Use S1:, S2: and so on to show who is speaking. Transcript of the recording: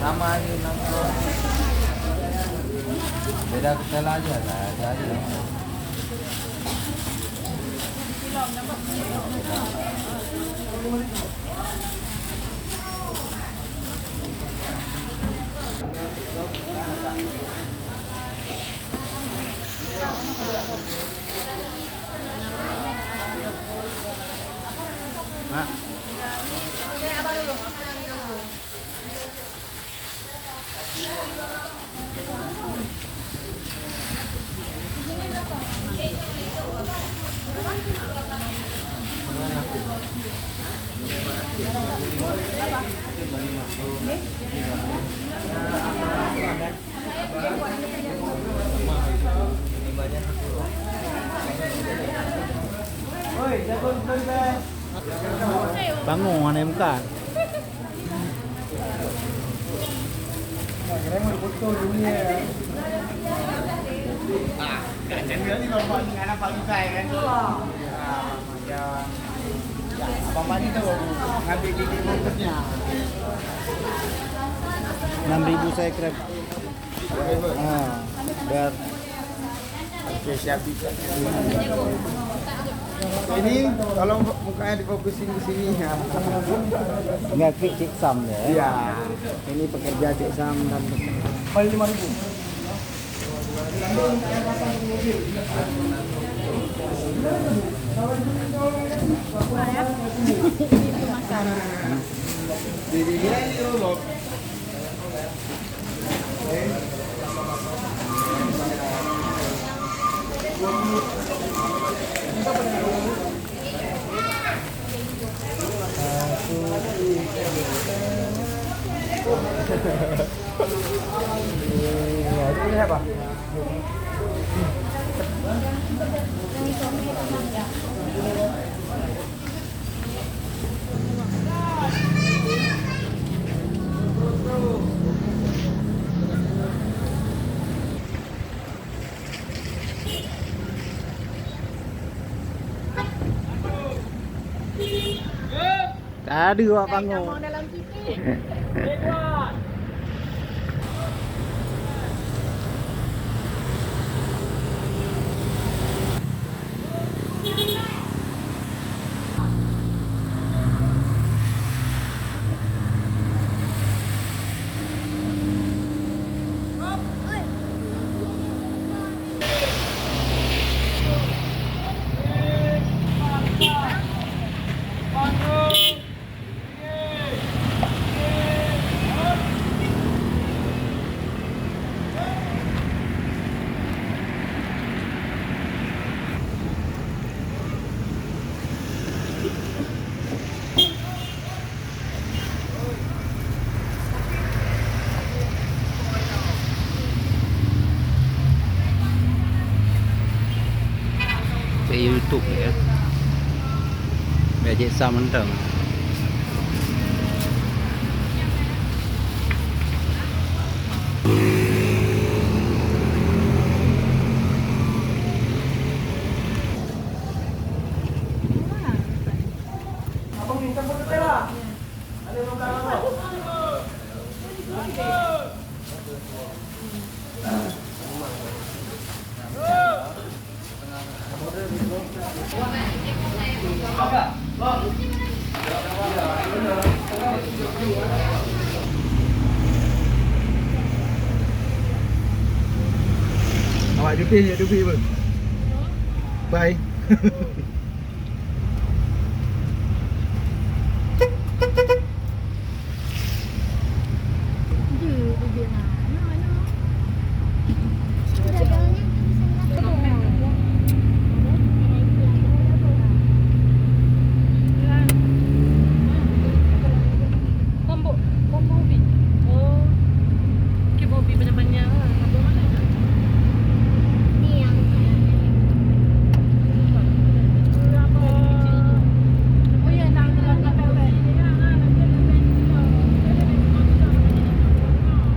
S1: Sama aja nongkrong. Beda hotel aja lah, jadi. Nah.
S2: Bangun ada muka.
S3: Kira mau foto dulu ya. Jangan ni lomba ni anak pagi saya kan. Abang Pani tu ngambil titik fokusnya.
S2: 6.000 saya krep. Biar
S3: Okey, siap bisa. Ini kalau mukanya difokusin di sini ya.
S2: enggak klik cek sam ya.
S3: Iya. Ini pekerja Cek-Sam dan paling 5.000. Jadi ini dulu. Ini apa?
S2: Tadi awak bangun.
S4: Dalam TV.
S2: Cek YouTube ya. Biar Cek-Sam mentang.
S3: Abang minta foto tera. Ada muka apa? Awak cuti je, cuti pun. Bye.